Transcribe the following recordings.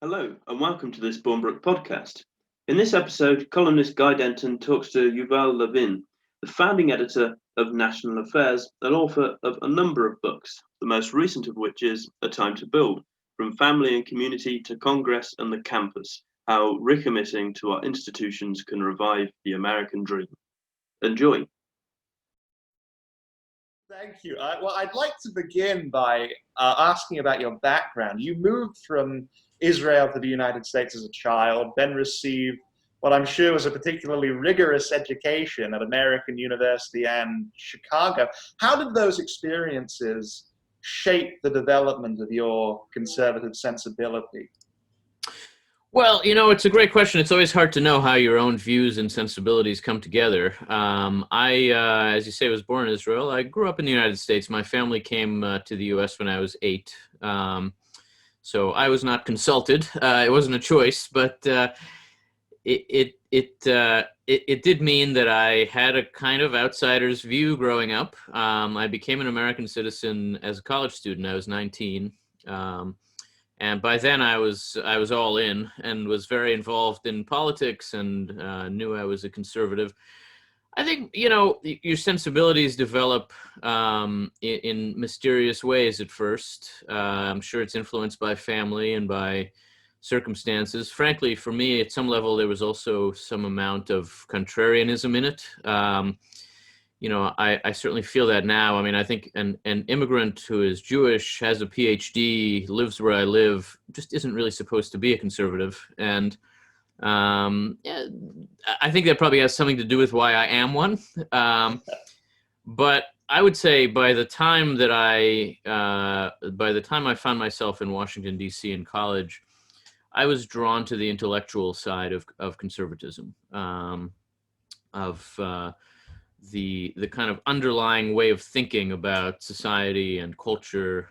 Hello, and welcome to this Bournebrook podcast. In this episode, columnist Guy Denton talks to Yuval Levin, the founding editor of National Affairs and author of a number of books, the most recent of which is A Time to Build, From Family and Community to Congress and the Campus, How Recommitting to Our Institutions Can Revive the American Dream. Enjoy. Thank you. I'd like to begin by asking about your background. You moved from Israel to the United States as a child, then received what I'm sure was a particularly rigorous education at American University and Chicago. How did those experiences shape the development of your conservative sensibility? Well, it's a great question. It's always hard to know how your own views and sensibilities come together. As you say, was born in Israel. I grew up in the United States. My family came to the U.S. when I was 8. So I was not consulted. It wasn't a choice, but it did mean that I had a kind of outsider's view growing up. I became an American citizen as a college student. I was 19. And by then I was all in and was very involved in politics and knew I was a conservative. I think, your sensibilities develop in mysterious ways at first. I'm sure it's influenced by family and by circumstances. Frankly, for me, at some level, there was also some amount of contrarianism in it. I certainly feel that now. I mean, I think an immigrant who is Jewish, has a PhD, lives where I live, just isn't really supposed to be a conservative. And yeah, I think that probably has something to do with why I am one. But I would say by the time I found myself in Washington, D.C. in college, I was drawn to the intellectual side of conservatism, the kind of underlying way of thinking about society and culture,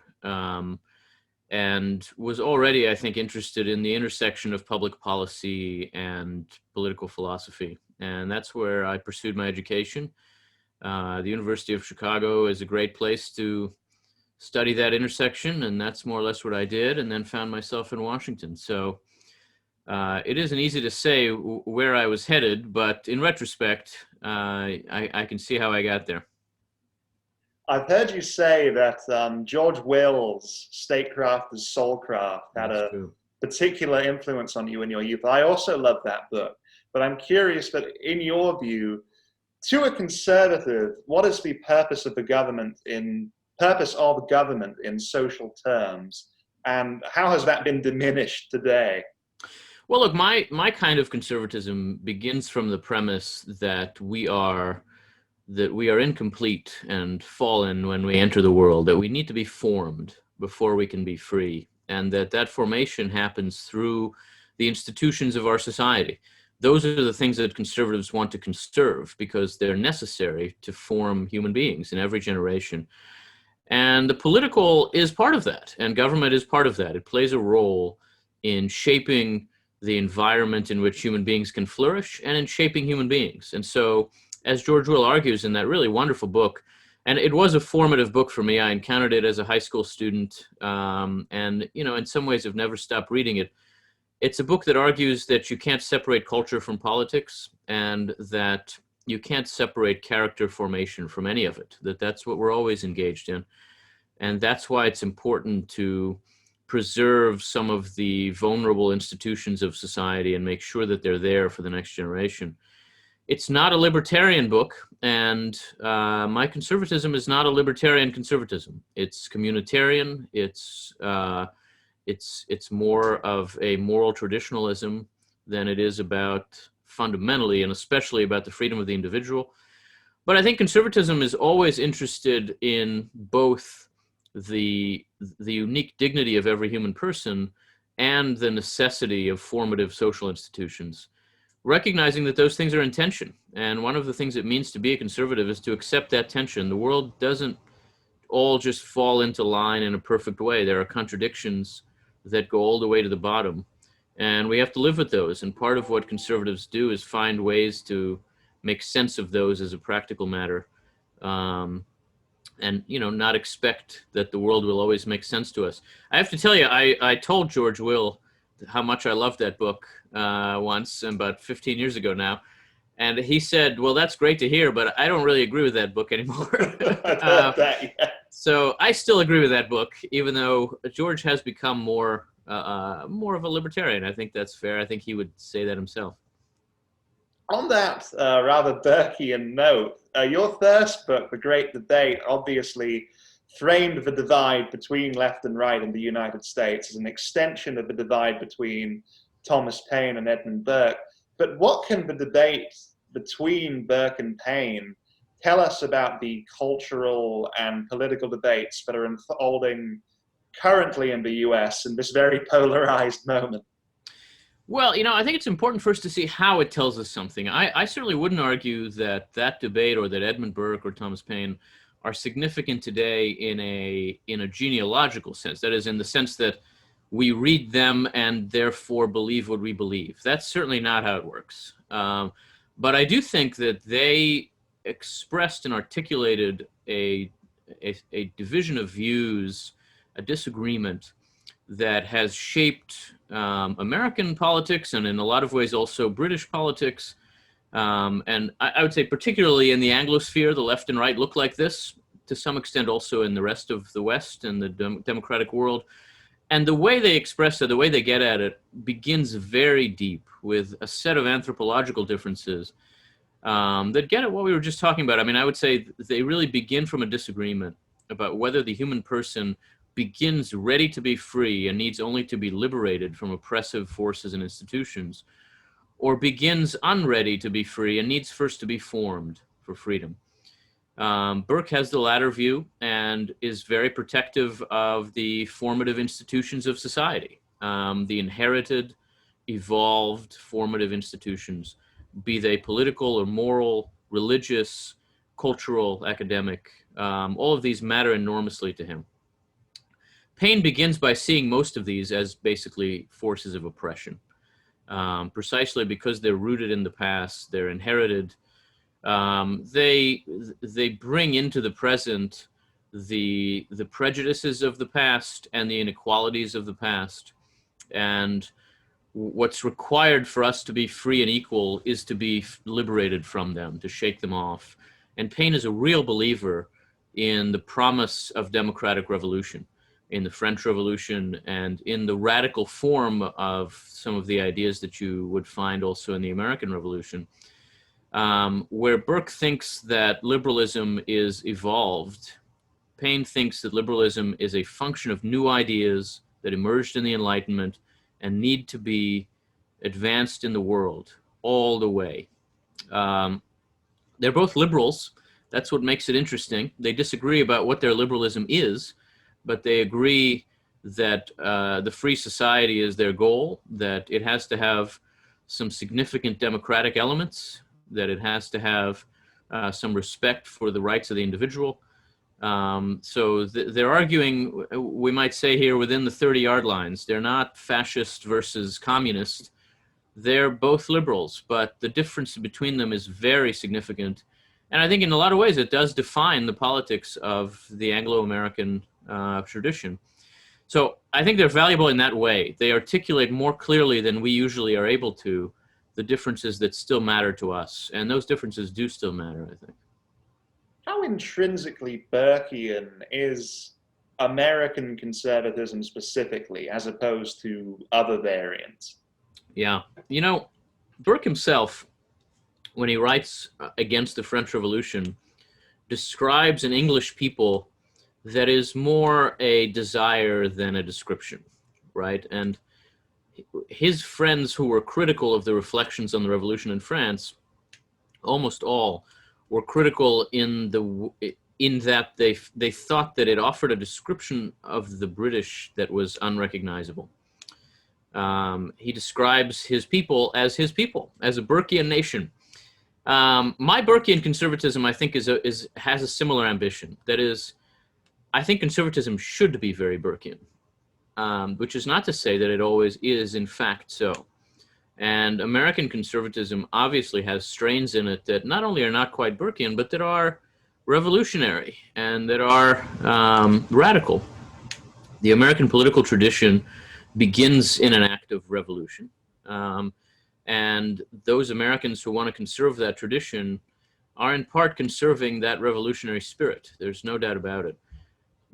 and was already, I think, interested in the intersection of public policy and political philosophy. And that's where I pursued my education. The University of Chicago is a great place to study that intersection, and that's more or less what I did, and then found myself in Washington. So it isn't easy to say where I was headed, but in retrospect, I can see how I got there. I've heard you say that George Will's Statecraft is Soulcraft had a particular influence on you in your youth. I also love that book, but I'm curious that in your view, to a conservative, what is the purpose of government in social terms, and how has that been diminished today? Well, look, my kind of conservatism begins from the premise that we are incomplete and fallen when we enter the world, that we need to be formed before we can be free, and that formation happens through the institutions of our society. Those are the things that conservatives want to conserve because they're necessary to form human beings in every generation. And the political is part of that, and government is part of that. It plays a role in shaping the environment in which human beings can flourish and in shaping human beings. And so, as George Will argues in that really wonderful book, and it was a formative book for me. I encountered it as a high school student, and in some ways have never stopped reading it. It's a book that argues that you can't separate culture from politics, and that you can't separate character formation from any of it, that's what we're always engaged in. And that's why it's important to preserve some of the vulnerable institutions of society and make sure that they're there for the next generation. It's not a libertarian book, and my conservatism is not a libertarian conservatism. It's communitarian. It's more of a moral traditionalism than it is about fundamentally, and especially about the freedom of the individual. But I think conservatism is always interested in both the unique dignity of every human person and the necessity of formative social institutions, recognizing that those things are in tension. And one of the things it means to be a conservative is to accept that tension. The world doesn't all just fall into line in a perfect way. There are contradictions that go all the way to the bottom, and we have to live with those. And part of what conservatives do is find ways to make sense of those as a practical matter. And not expect that the world will always make sense to us. I have to tell you, I told George Will how much I loved that book once, about 15 years ago now. And he said, well, that's great to hear, but I don't really agree with that book anymore. I've heard that, yeah. So I still agree with that book, even though George has become more of a libertarian. I think that's fair. I think he would say that himself. On that rather Burkean note, your first book, The Great Debate, obviously framed the divide between left and right in the United States as an extension of the divide between Thomas Paine and Edmund Burke. But what can the debate between Burke and Paine tell us about the cultural and political debates that are unfolding currently in the US in this very polarized moment? Well, I think it's important first to see how it tells us something. I certainly wouldn't argue that debate or that Edmund Burke or Thomas Paine are significant today in a genealogical sense. That is, in the sense that we read them and therefore believe what we believe. That's certainly not how it works. But I do think that they expressed and articulated a division of views, a disagreement that has shaped American politics and in a lot of ways also British politics. And I would say particularly in the Anglosphere, the left and right look like this, to some extent also in the rest of the West and the democratic world. And the way they express it, the way they get at it, begins very deep with a set of anthropological differences that get at what we were just talking about. I mean, I would say they really begin from a disagreement about whether the human person begins ready to be free and needs only to be liberated from oppressive forces and institutions, or begins unready to be free and needs first to be formed for freedom. Burke has the latter view and is very protective of the formative institutions of society, the inherited, evolved, formative institutions, be they political or moral, religious, cultural, academic. All of these matter enormously to him. Paine begins by seeing most of these as basically forces of oppression, precisely because they're rooted in the past, they're inherited. They bring into the present the prejudices of the past and the inequalities of the past. And what's required for us to be free and equal is to be liberated from them, to shake them off. And Paine is a real believer in the promise of democratic revolution, in the French Revolution, and in the radical form of some of the ideas that you would find also in the American Revolution, where Burke thinks that liberalism is evolved. Paine thinks that liberalism is a function of new ideas that emerged in the Enlightenment and need to be advanced in the world all the way. They're both liberals. That's what makes it interesting. They disagree about what their liberalism is, but they agree that the free society is their goal, that it has to have some significant democratic elements, that it has to have some respect for the rights of the individual. So they're arguing, we might say here, within the 30-yard lines. They're not fascist versus communist. They're both liberals, but the difference between them is very significant. And I think in a lot of ways it does define the politics of the Anglo-American tradition. So I think they're valuable in that way. They articulate more clearly than we usually are able to the differences that still matter to us. And those differences do still matter, I think. How intrinsically Burkean is American conservatism specifically, as opposed to other variants? Yeah. Burke himself, when he writes against the French Revolution, describes an English people that is more a desire than a description, right? And his friends who were critical of the reflections on the revolution in France, almost all were critical in that they thought that it offered a description of the British that was unrecognizable. He describes his people, as a Burkean nation. My Burkean conservatism, I think, has a similar ambition. That is, I think conservatism should be very Burkean, which is not to say that it always is, in fact, so. And American conservatism obviously has strains in it that not only are not quite Burkean, but that are revolutionary and that are radical. The American political tradition begins in an act of revolution. And those Americans who want to conserve that tradition are in part conserving that revolutionary spirit. There's no doubt about it.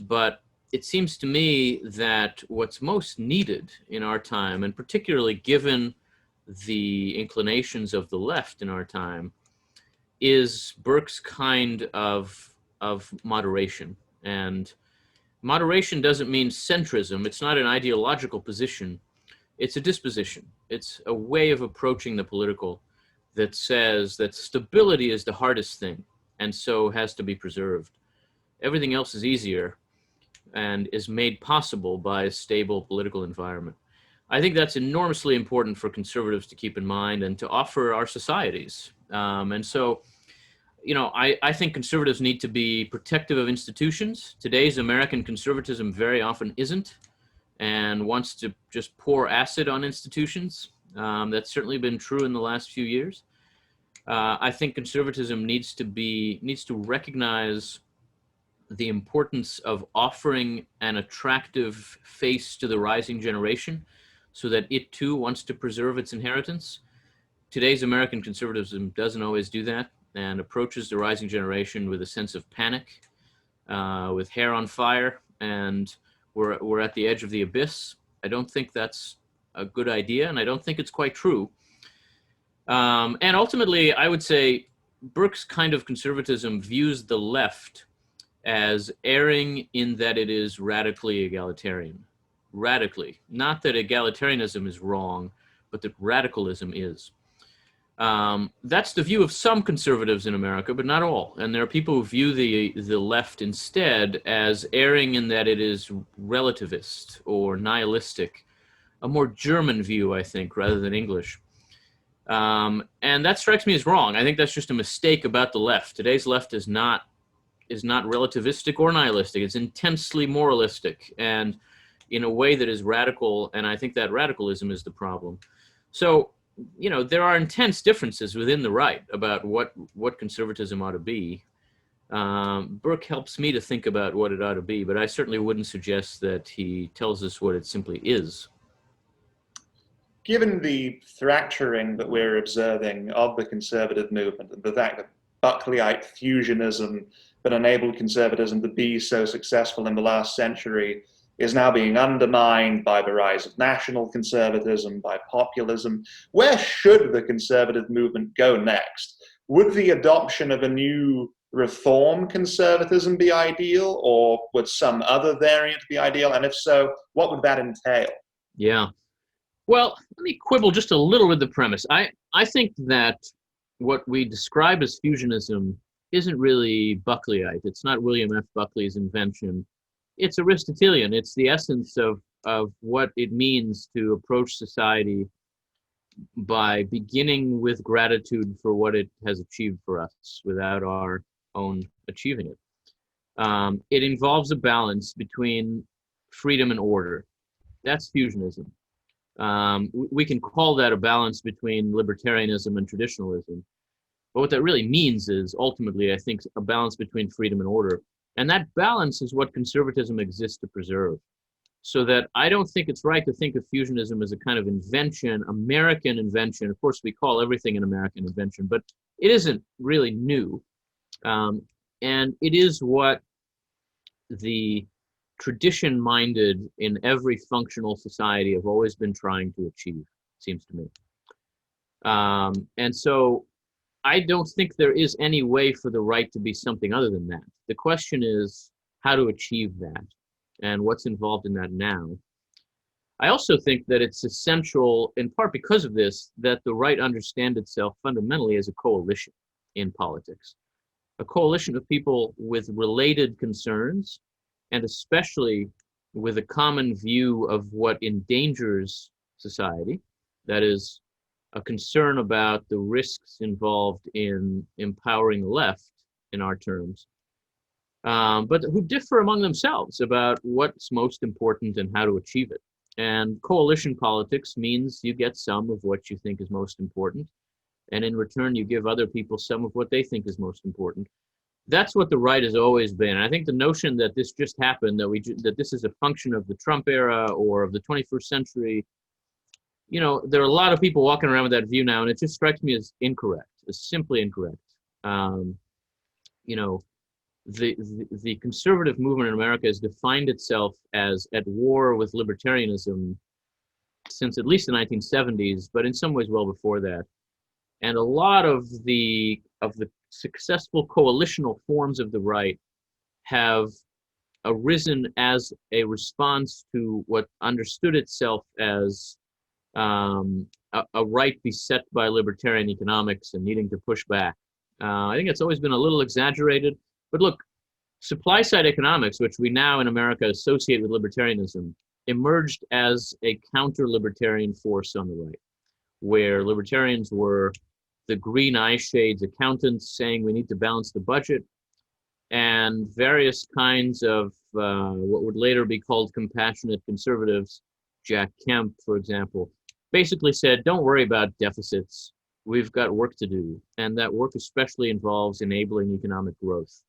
But it seems to me that what's most needed in our time, and particularly given the inclinations of the left in our time, is Burke's kind of moderation. And moderation doesn't mean centrism. It's not an ideological position. It's a disposition. It's a way of approaching the political that says that stability is the hardest thing and so has to be preserved. Everything else is easier and is made possible by a stable political environment. I think that's enormously important for conservatives to keep in mind and to offer our societies. And so, I think conservatives need to be protective of institutions. Today's American conservatism very often isn't, and wants to just pour acid on institutions. That's certainly been true in the last few years. I think conservatism needs to recognize the importance of offering an attractive face to the rising generation so that it too wants to preserve its inheritance. Today's American conservatism doesn't always do that and approaches the rising generation with a sense of panic, with hair on fire, and we're at the edge of the abyss. I don't think that's a good idea, and I don't think it's quite true. And ultimately, I would say Burke's kind of conservatism views the left as erring in that it is radically egalitarian. Radically. Not that egalitarianism is wrong, but that radicalism is. That's the view of some conservatives in America, but not all. And there are people who view the left instead as erring in that it is relativist or nihilistic, a more German view, I think, rather than English. And that strikes me as wrong. I think that's just a mistake about the left. Today's left is not relativistic or nihilistic. It's intensely moralistic and in a way that is radical, and I think that radicalism is the problem. So, there are intense differences within the right about what conservatism ought to be. Burke helps me to think about what it ought to be, but I certainly wouldn't suggest that he tells us what it simply is. Given the fracturing that we're observing of the conservative movement and the fact that Buckleyite fusionism that enabled conservatism to be so successful in the last century is now being undermined by the rise of national conservatism, by populism. Where should the conservative movement go next? Would the adoption of a new reform conservatism be ideal, or would some other variant be ideal? And if so, what would that entail? Yeah. Well, let me quibble just a little with the premise. I think that what we describe as fusionism isn't really Buckleyite. It's not William F. Buckley's invention. It's Aristotelian. It's the essence of what it means to approach society by beginning with gratitude for what it has achieved for us without our own achieving it. It involves a balance between freedom and order. That's fusionism. We can call that a balance between libertarianism and traditionalism. But what that really means is ultimately, I think, a balance between freedom and order. And that balance is what conservatism exists to preserve. So that I don't think it's right to think of fusionism as a kind of invention, American invention. Of course, we call everything an American invention, but it isn't really new. And it is what the tradition-minded in every functional society have always been trying to achieve, seems to me. And so I don't think there is any way for the right to be something other than that. The question is how to achieve that and what's involved in that now. I also think that it's essential, in part because of this, that the right understand itself fundamentally as a coalition in politics. A coalition of people with related concerns, and especially with a common view of what endangers society, that is, a concern about the risks involved in empowering the left, in our terms, but who differ among themselves about what's most important and how to achieve it. And coalition politics means you get some of what you think is most important, and in return, you give other people some of what they think is most important. that's what the right has always been. I think the notion that this just happened, that this is a function of the Trump era or of the 21st century, there are a lot of people walking around with that view now, and it just strikes me as incorrect, as simply incorrect. You know, the conservative movement in America has defined itself as at war with libertarianism since at least the 1970s, but in some ways well before that. And a lot of the successful coalitional forms of the right have arisen as a response to what understood itself as a right beset by libertarian economics and needing to push back. I think it's always been a little exaggerated, but look, supply side economics, which we now in America associate with libertarianism, emerged as a counter-libertarian force on the right, where libertarians were the green eye shades accountants saying we need to balance the budget, and various kinds of what would later be called compassionate conservatives, Jack Kemp, for example, basically said, don't worry about deficits. We've got work to do. And that work especially involves enabling economic growth.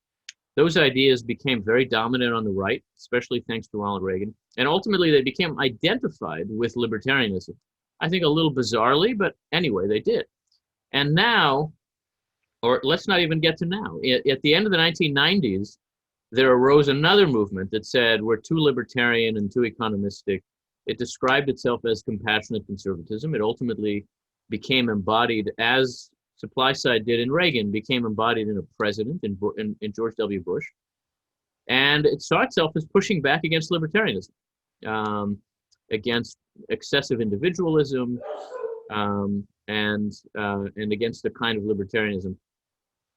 Those ideas became very dominant on the right, especially thanks to Ronald Reagan. And ultimately, they became identified with libertarianism. I think a little bizarrely, but anyway, they did. And now, or let's not even get to now, at the end of the 1990s, there arose another movement that said we're too libertarian and too economistic. It described itself as compassionate conservatism. It ultimately became embodied, as supply side did in Reagan, became embodied in a president, in George W. Bush. And it saw itself as pushing back against libertarianism, against excessive individualism, and against the kind of libertarianism.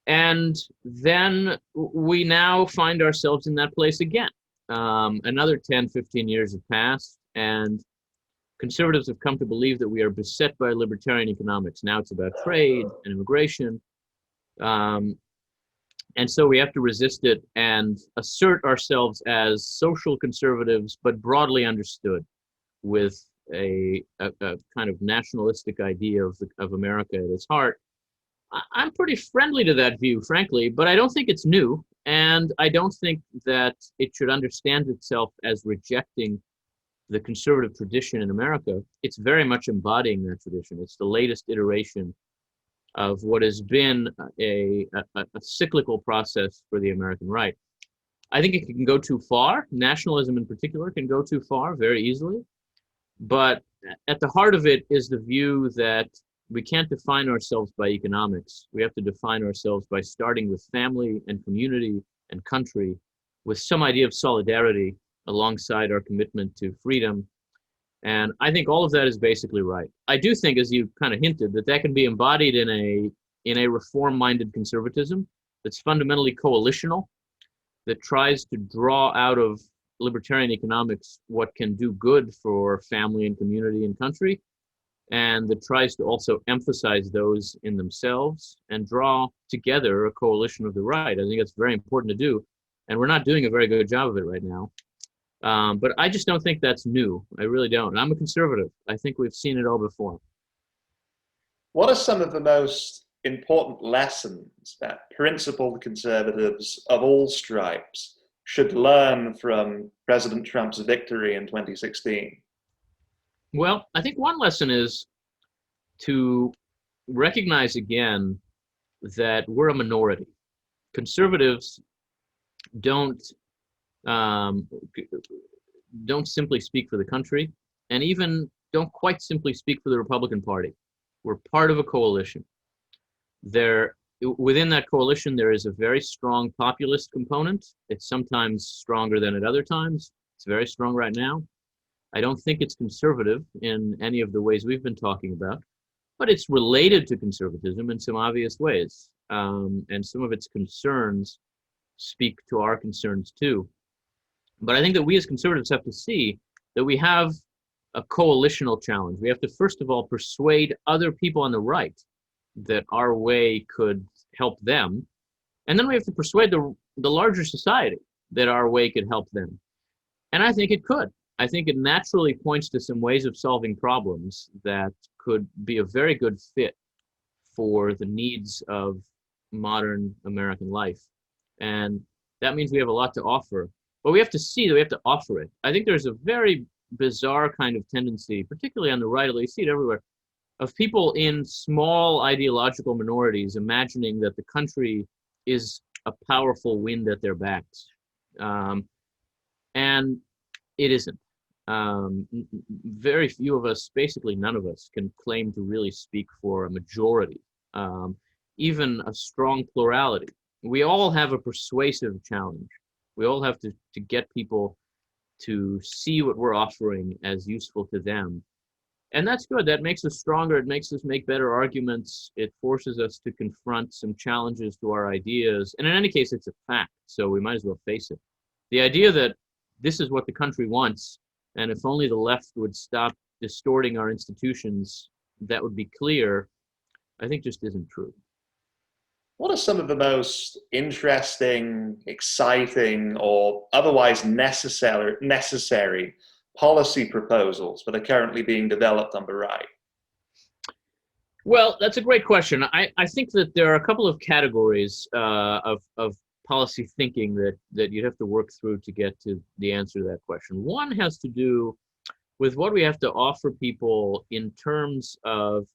And then we now find ourselves in that place again. Another 10, 15 years have passed, and conservatives have come to believe that we are beset by libertarian economics. Now it's about trade and immigration. And so we have to resist it and assert ourselves as social conservatives, but broadly understood with a kind of nationalistic idea of America at its heart. I'm pretty friendly to that view, frankly, but I don't think it's new. And I don't think that it should understand itself as rejecting the conservative tradition in America. It's very much embodying that tradition. It's the latest iteration of what has been a cyclical process for the American right. I think it can go too far. Nationalism in particular can go too far very easily. But at the heart of it is the view that we can't define ourselves by economics. We have to define ourselves by starting with family and community and country, with some idea of solidarity alongside our commitment to freedom. And I think all of that is basically right. I do think, as you kind of hinted, that can be embodied in a reform-minded conservatism that's fundamentally coalitional, that tries to draw out of libertarian economics what can do good for family and community and country, and that tries to also emphasize those in themselves and draw together a coalition of the right. I think that's very important to do, and we're not doing a very good job of it right now. But I just don't think that's new. I really don't. And I'm a conservative. I think we've seen it all before. What are some of the most important lessons that principled conservatives of all stripes should learn from President Trump's victory in 2016? Well, I think one lesson is to recognize again that we're a minority. Conservatives don't simply speak for the country, and even don't quite simply speak for the Republican Party. We're part of a coalition. Within that coalition, there is a very strong populist component. It's sometimes stronger than at other times. It's very strong right now. I don't think it's conservative in any of the ways we've been talking about, but it's related to conservatism in some obvious ways. And some of its concerns speak to our concerns too. But I think that we as conservatives have to see that we have a coalitional challenge. We have to, first of all, persuade other people on the right that our way could help them. And then we have to persuade the larger society that our way could help them. And I think it could. I think it naturally points to some ways of solving problems that could be a very good fit for the needs of modern American life. And that means we have a lot to offer. But we have to see that we have to offer it. I think there's a very bizarre kind of tendency, particularly on the right, you see it everywhere, of people in small ideological minorities imagining that the country is a powerful wind at their backs. And it isn't. Very few of us, basically none of us, can claim to really speak for a majority, even a strong plurality. We all have a persuasive challenge. We all have to get people to see what we're offering as useful to them. And that's good. That makes us stronger. It makes us make better arguments. It forces us to confront some challenges to our ideas. And in any case, it's a fact, so we might as well face it. The idea that this is what the country wants, and if only the left would stop distorting our institutions, that would be clear, I think just isn't true. What are some of the most interesting, exciting, or otherwise necessary policy proposals that are currently being developed on the right? Well, that's a great question. I think that there are a couple of categories of policy thinking that you'd have to work through to get to the answer to that question. One has to do with what we have to offer people in terms of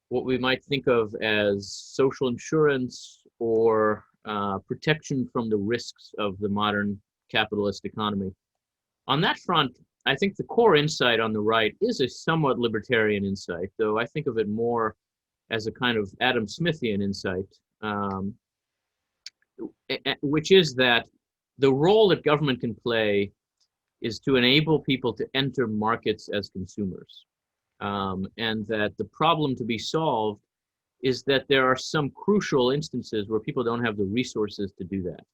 what we might think of as social insurance or protection from the risks of the modern capitalist economy. On that front, I think the core insight on the right is a somewhat libertarian insight, though I think of it more as a kind of Adam Smithian insight, which is that the role that government can play is to enable people to enter markets as consumers. And that the problem to be solved is that there are some crucial instances where people don't have the resources to do that,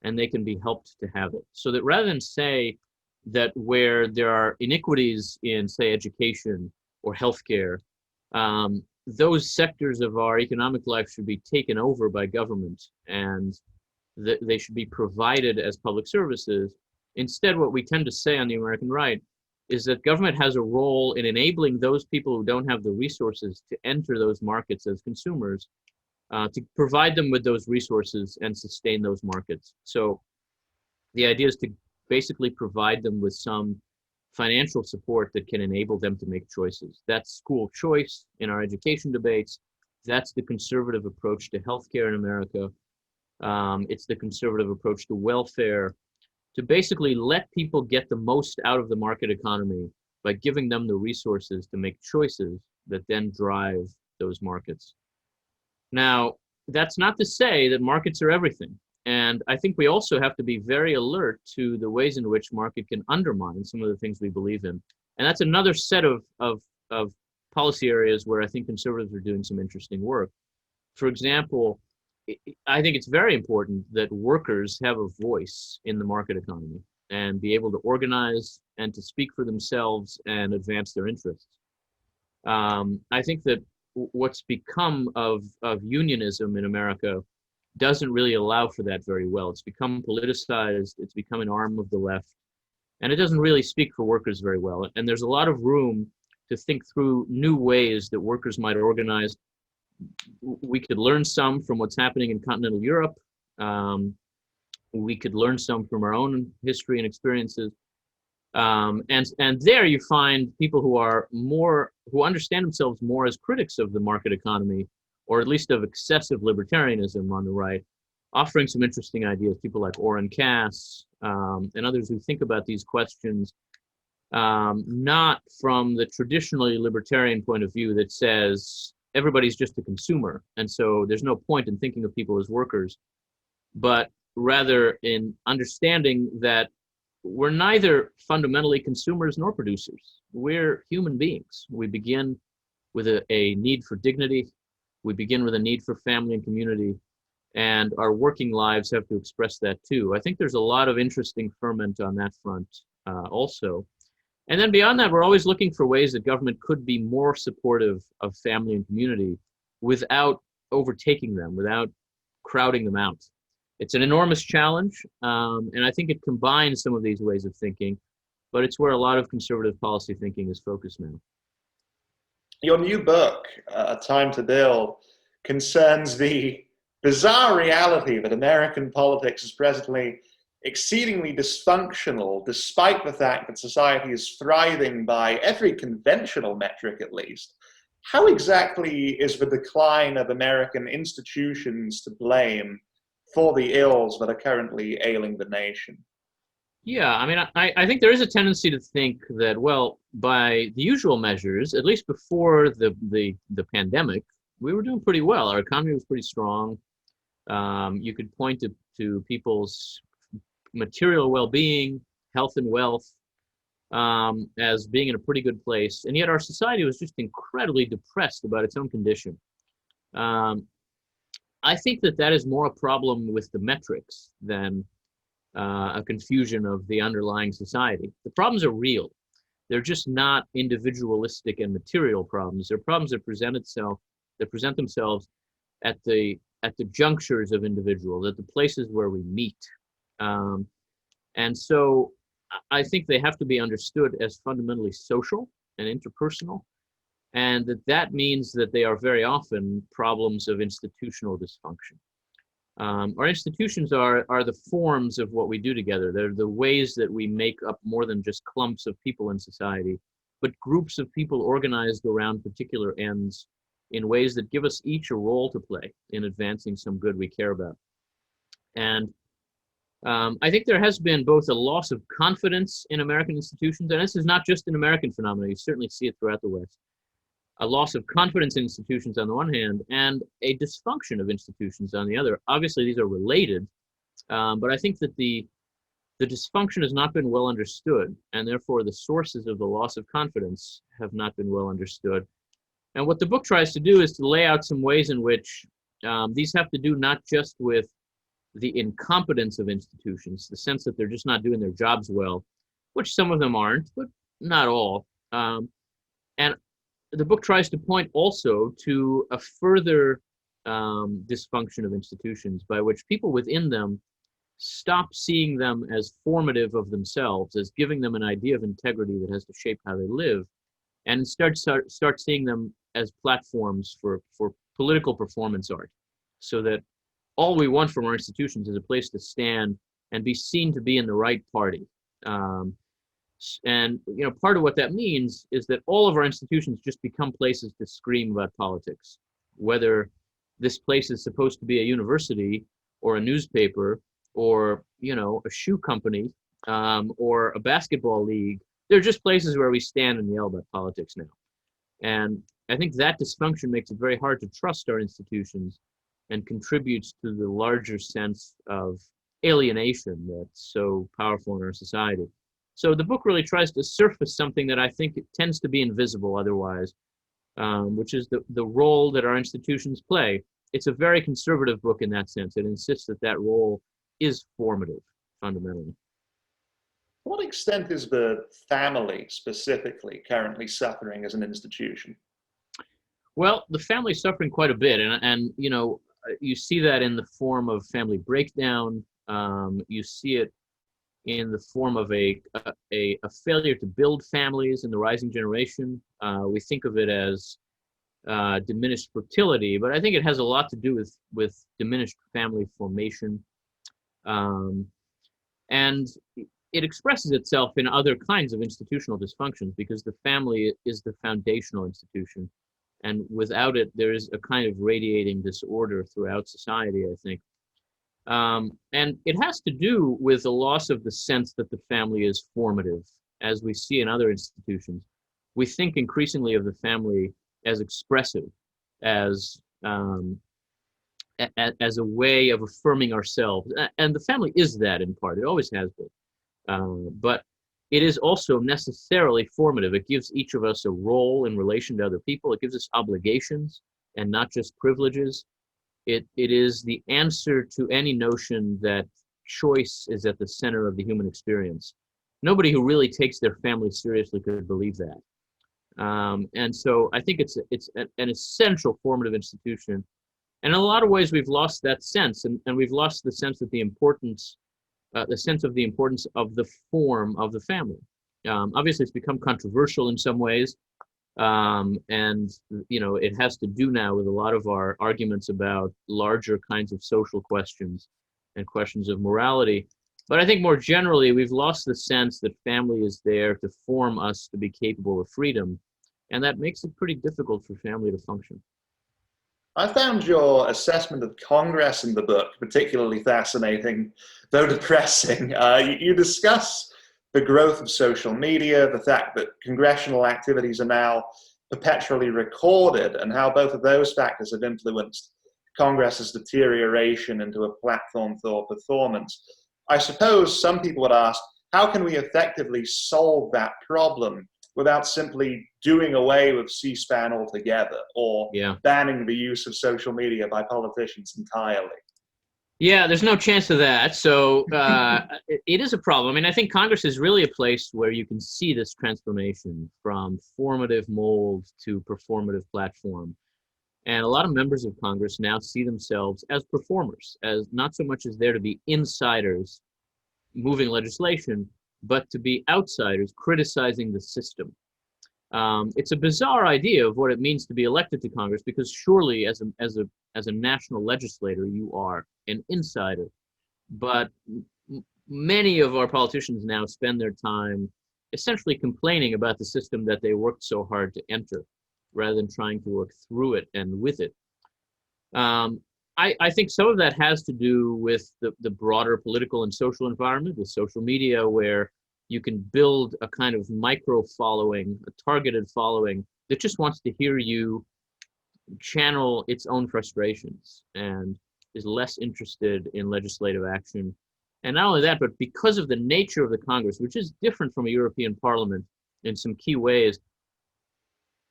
and they can be helped to have it. So that rather than say that where there are iniquities in, say, education or healthcare, those sectors of our economic life should be taken over by government, and they should be provided as public services. Instead, what we tend to say on the American right is that government has a role in enabling those people who don't have the resources to enter those markets as consumers, to provide them with those resources and sustain those markets. So the idea is to basically provide them with some financial support that can enable them to make choices. That's school choice in our education debates. That's the conservative approach to healthcare in America. It's the conservative approach to welfare, to basically let people get the most out of the market economy by giving them the resources to make choices that then drive those markets. Now, that's not to say that markets are everything. And I think we also have to be very alert to the ways in which market can undermine some of the things we believe in. And that's another set of policy areas where I think conservatives are doing some interesting work. For example, I think it's very important that workers have a voice in the market economy and be able to organize and to speak for themselves and advance their interests. I think that what's become of unionism in America doesn't really allow for that very well. It's become politicized, it's become an arm of the left, and it doesn't really speak for workers very well. And there's a lot of room to think through new ways that workers might organize. We could learn some from what's happening in continental Europe. We could learn some from our own history and experiences. And there you find people who understand themselves more as critics of the market economy, or at least of excessive libertarianism on the right, offering some interesting ideas. People like Orrin Cass and others who think about these questions not from the traditionally libertarian point of view that says everybody's just a consumer, and so there's no point in thinking of people as workers, but rather in understanding that we're neither fundamentally consumers nor producers. We're human beings. We begin with a need for dignity. We begin with a need for family and community, and our working lives have to express that too. I think there's a lot of interesting ferment on that front also. And then beyond that, we're always looking for ways that government could be more supportive of family and community without overtaking them, without crowding them out. It's an enormous challenge, and I think it combines some of these ways of thinking, but it's where a lot of conservative policy thinking is focused now. Your new book, A Time to Build, concerns the bizarre reality that American politics is presently exceedingly dysfunctional, despite the fact that society is thriving by every conventional metric, at least. How exactly is the decline of American institutions to blame for the ills that are currently ailing the nation? Yeah, I mean, I think there is a tendency to think that, well, by the usual measures, at least before the pandemic, we were doing pretty well. Our economy was pretty strong. You could point to people's material well-being, health and wealth, as being in a pretty good place. And yet our society was just incredibly depressed about its own condition. I think that is more a problem with the metrics than a confusion of the underlying society. The problems are real. They're just not individualistic and material problems. They're problems that present themselves at the junctures of individuals, at the places where we meet. And so I think they have to be understood as fundamentally social and interpersonal, and that means that they are very often problems of institutional dysfunction. Our institutions are the forms of what we do together. They're the ways that we make up more than just clumps of people in society, but groups of people organized around particular ends in ways that give us each a role to play in advancing some good we care about. And I think there has been both a loss of confidence in American institutions, and this is not just an American phenomenon, you certainly see it throughout the West. A loss of confidence in institutions on the one hand, and a dysfunction of institutions on the other. Obviously, these are related, but I think that the dysfunction has not been well understood, and therefore the sources of the loss of confidence have not been well understood. And what the book tries to do is to lay out some ways in which these have to do not just with the incompetence of institutions, the sense that they're just not doing their jobs well, which some of them aren't, but not all. And the book tries to point also to a further dysfunction of institutions by which people within them stop seeing them as formative of themselves, as giving them an idea of integrity that has to shape how they live, and start seeing them as platforms for political performance art, so that all we want from our institutions is a place to stand and be seen to be in the right party. And part of what that means is that all of our institutions just become places to scream about politics, whether this place is supposed to be a university or a newspaper or a shoe company or a basketball league. They're just places where we stand and yell about politics now. And I think that dysfunction makes it very hard to trust our institutions and contributes to the larger sense of alienation that's so powerful in our society. So the book really tries to surface something that I think it tends to be invisible otherwise, which is the role that our institutions play. It's a very conservative book in that sense. It insists that role is formative, fundamentally. To what extent is the family specifically currently suffering as an institution? Well, the family's suffering quite a bit, and you see that in the form of family breakdown. You see it in the form of a failure to build families in the rising generation. We think of it as diminished fertility, but I think it has a lot to do with diminished family formation. And it expresses itself in other kinds of institutional dysfunctions because the family is the foundational institution. And without it, there is a kind of radiating disorder throughout society, I think. And it has to do with the loss of the sense that the family is formative, as we see in other institutions. We think increasingly of the family as expressive, as a way of affirming ourselves. And the family is that in part. It always has been. But it is also necessarily formative. It gives each of us a role in relation to other people. It gives us obligations and not just privileges. It is the answer to any notion that choice is at the center of the human experience. Nobody who really takes their family seriously could believe that. And so I think it's an essential formative institution. And in a lot of ways, we've lost that sense, and we've lost the sense of the importance of the form of the family. Obviously, it's become controversial in some ways. And it has to do now with a lot of our arguments about larger kinds of social questions and questions of morality. But I think more generally, we've lost the sense that family is there to form us to be capable of freedom. And that makes it pretty difficult for family to function. I found your assessment of Congress in the book particularly fascinating, though depressing. You discuss the growth of social media, the fact that congressional activities are now perpetually recorded, and how both of those factors have influenced Congress's deterioration into a platform for performance. I suppose some people would ask, how can we effectively solve that problem without simply doing away with C-SPAN altogether, or banning the use of social media by politicians entirely? Yeah, there's no chance of that. So it is a problem. I mean, I think Congress is really a place where you can see this transformation from formative mold to performative platform. And a lot of members of Congress now see themselves as performers, as not so much as there to be insiders moving legislation, but to be outsiders criticizing the system. It's a bizarre idea of what it means to be elected to Congress, because surely as a national legislator, you are an insider. But many of our politicians now spend their time essentially complaining about the system that they worked so hard to enter, rather than trying to work through it and with it. I think some of that has to do with the broader political and social environment, with social media, where you can build a kind of micro following, a targeted following that just wants to hear you channel its own frustrations and is less interested in legislative action. And not only that, but because of the nature of the Congress, which is different from a European Parliament in some key ways,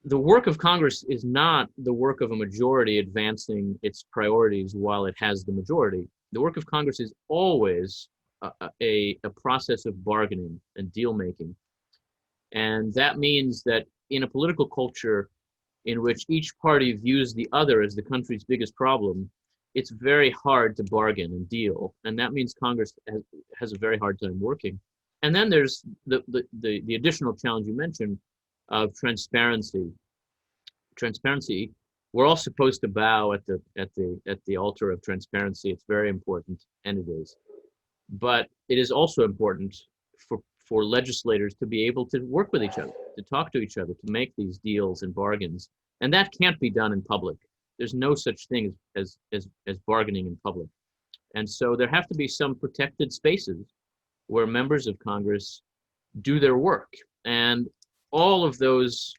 the work of Congress is not the work of a majority advancing its priorities while it has the majority. The work of Congress is always a process of bargaining and deal making. And that means that in a political culture in which each party views the other as the country's biggest problem, it's very hard to bargain and deal. And that means Congress has a very hard time working. And then there's the additional challenge you mentioned of transparency. Transparency, we're all supposed to bow at the altar of transparency. It's very important, and it is. But it is also important for legislators to be able to work with each other, to talk to each other, to make these deals and bargains. And that can't be done in public. There's no such thing as bargaining in public. And so there have to be some protected spaces where members of Congress do their work. And all of those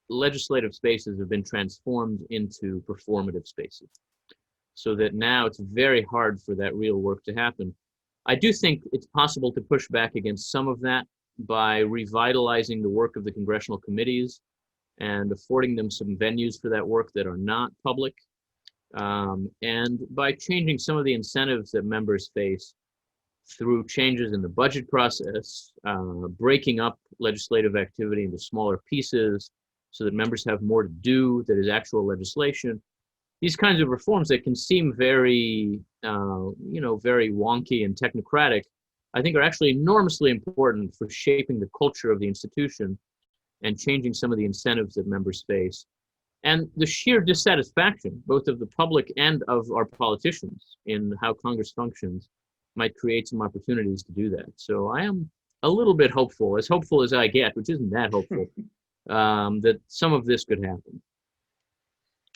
legislative spaces have been transformed into performative spaces, so that now it's very hard for that real work to happen. I do think it's possible to push back against some of that by revitalizing the work of the congressional committees and affording them some venues for that work that are not public, and by changing some of the incentives that members face through changes in the budget process, breaking up legislative activity into smaller pieces so that members have more to do that is actual legislation. These kinds of reforms that can seem very, very wonky and technocratic, I think are actually enormously important for shaping the culture of the institution and changing some of the incentives that members face. And the sheer dissatisfaction, both of the public and of our politicians, in how Congress functions, might create some opportunities to do that. So I am a little bit hopeful as I get, which isn't that hopeful, that some of this could happen.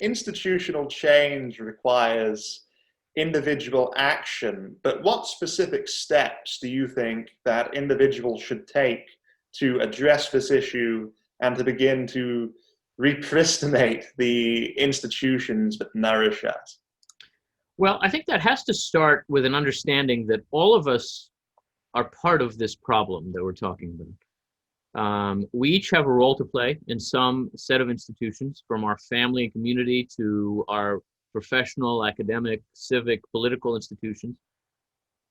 Institutional change requires individual action, but what specific steps do you think that individuals should take to address this issue and to begin to repristinate the institutions that nourish us? Well, I think that has to start with an understanding that all of us are part of this problem that we're talking about. We each have a role to play in some set of institutions, from our family and community to our professional, academic, civic, political institutions.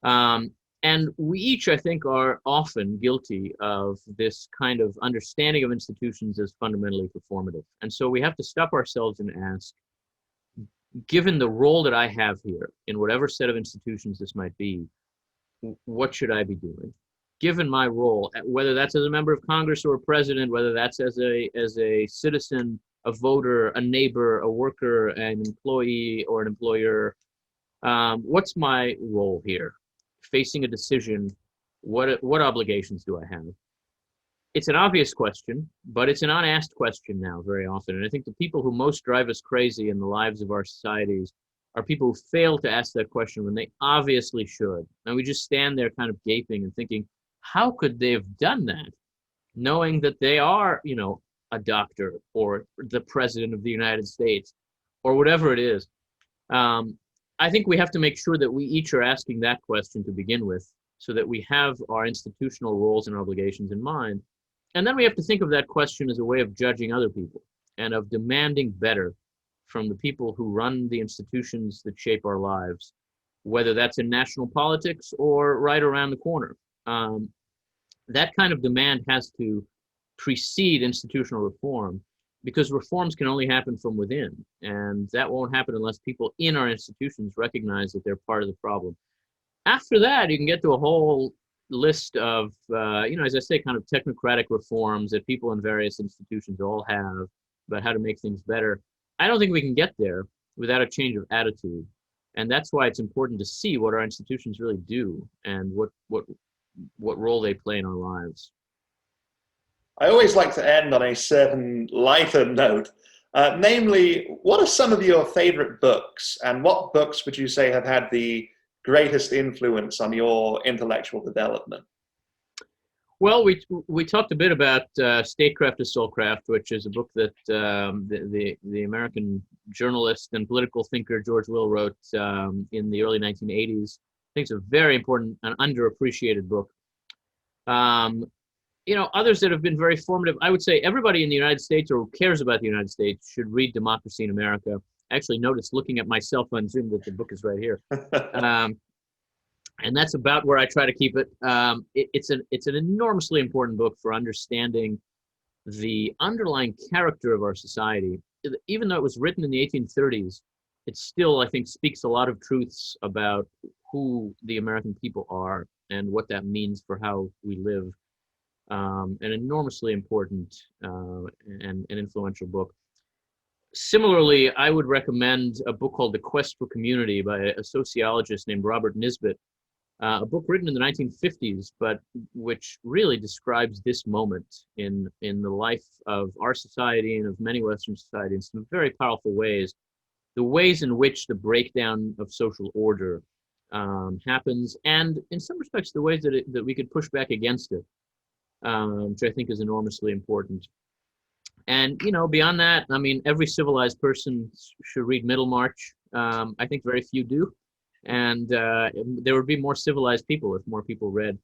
And we each, I think, are often guilty of this kind of understanding of institutions as fundamentally performative. And so we have to stop ourselves and ask, given the role that I have here in whatever set of institutions this might be, what should I be doing? given my role, whether that's as a member of Congress or a president, whether that's as a citizen, a voter, a neighbor, a worker, an employee, or an employer, what's my role here? Facing a decision, what obligations do I have? It's an obvious question, but it's an unasked question now very often. And I think the people who most drive us crazy in the lives of our societies are people who fail to ask that question when they obviously should. And we just stand there kind of gaping and thinking, how could they have done that? Knowing that they are, a doctor or the president of the United States or whatever it is. I think we have to make sure that we each are asking that question to begin with so that we have our institutional roles and obligations in mind. And then we have to think of that question as a way of judging other people and of demanding better from the people who run the institutions that shape our lives, whether that's in national politics or right around the corner. That kind of demand has to precede institutional reform, because reforms can only happen from within. And that won't happen unless people in our institutions recognize that they're part of the problem. After that, you can get to a whole list of, as I say, kind of technocratic reforms that people in various institutions all have about how to make things better. I don't think we can get there without a change of attitude. And that's why it's important to see what our institutions really do and what role they play in our lives. I always like to end on a certain lighter note. Namely, what are some of your favorite books, and what books would you say have had the greatest influence on your intellectual development? Well, we talked a bit about Statecraft to Soulcraft, which is a book that the American journalist and political thinker George Will wrote in the early 1980s. I think it's a very important and underappreciated book. Others that have been very formative, I would say everybody in the United States or who cares about the United States should read Democracy in America. I actually noticed looking at myself on Zoom that the book is right here. And that's about where I try to keep it. It's an enormously important book for understanding the underlying character of our society. Even though it was written in the 1830s, it still, I think, speaks a lot of truths about who the American people are and what that means for how we live. An enormously important and influential book. Similarly, I would recommend a book called The Quest for Community by a sociologist named Robert Nisbet, a book written in the 1950s, but which really describes this moment in the life of our society and of many Western societies in some very powerful ways. The ways in which the breakdown of social order happens, and in some respects, the ways that we could push back against it, which I think is enormously important. And, beyond that, I mean, every civilized person should read Middlemarch. I think very few do. And there would be more civilized people if more people read,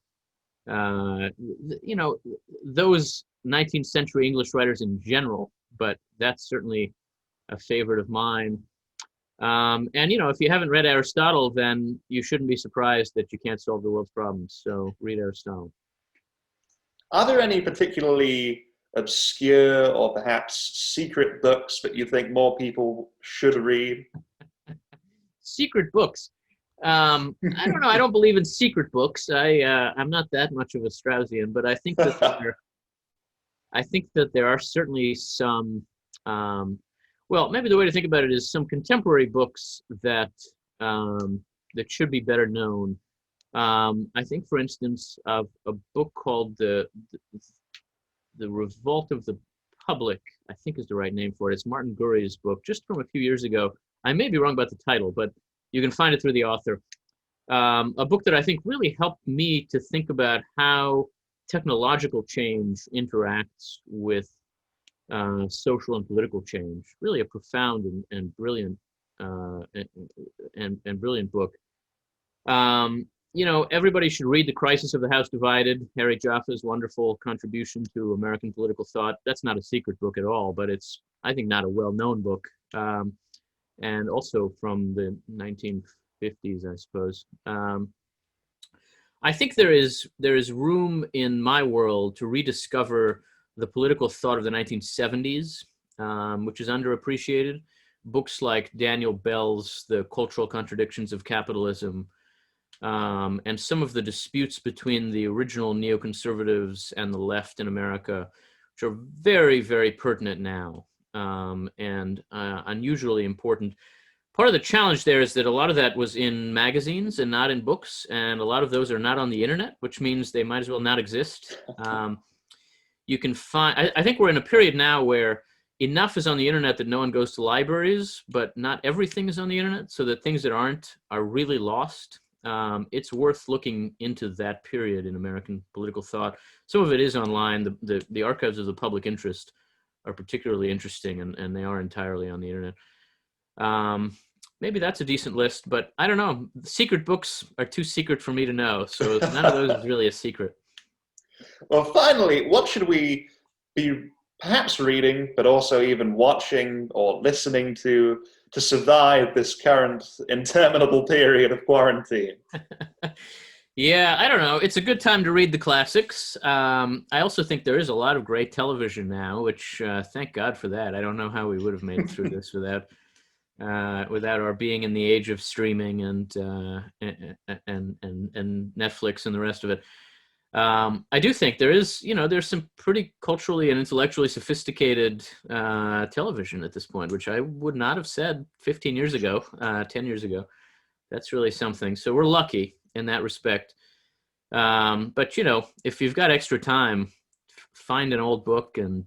those 19th century English writers in general, but that's certainly a favorite of mine. And, if you haven't read Aristotle, then you shouldn't be surprised that you can't solve the world's problems. So read Aristotle. Are there any particularly obscure or perhaps secret books that you think more people should read? Secret books. I don't know. I don't believe in secret books. I'm not that much of a Straussian, but I think that there are certainly some. Well, maybe the way to think about it is some contemporary books that should be better known. I think, for instance, of a book called the Revolt of the Public, I think is the right name for it. It's Martin Gurry's book, just from a few years ago. I may be wrong about the title, but you can find it through the author. A book that I think really helped me to think about how technological change interacts with social and political change. Really a profound and brilliant and brilliant book. Everybody should read The Crisis of the House Divided, Harry Jaffe's wonderful contribution to American political thought. That's not a secret book at all, but it's, I think, not a well-known book. And also from the 1950s, I suppose. I think there is room in my world to rediscover the political thought of the 1970s, which is underappreciated. Books like Daniel Bell's The Cultural Contradictions of Capitalism, and some of the disputes between the original neoconservatives and the left in America, which are very, very pertinent now, and unusually important. Part of the challenge there is that a lot of that was in magazines and not in books, and a lot of those are not on the internet, which means they might as well not exist. You can find, I think we're in a period now where enough is on the internet that no one goes to libraries, but not everything is on the internet, so that things that aren't are really lost. It's worth looking into that period in American political thought. Some of it is online. The archives of the public interest are particularly interesting, and they are entirely on the internet. Maybe that's a decent list, but I don't know. Secret books are too secret for me to know, so none of those is really a secret. Well, finally, what should we be perhaps reading, but also even watching or listening to survive this current interminable period of quarantine? Yeah, I don't know. It's a good time to read the classics. I also think there is a lot of great television now, which thank God for that. I don't know how we would have made it through this without our being in the age of streaming and Netflix and the rest of it. I do think there's some pretty culturally and intellectually sophisticated television at this point, which I would not have said 15 years ago, 10 years ago. That's really something. So we're lucky in that respect. But if you've got extra time, find an old book and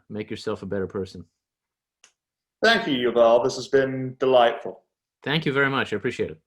make yourself a better person. Thank you, Yuval. This has been delightful. Thank you very much. I appreciate it.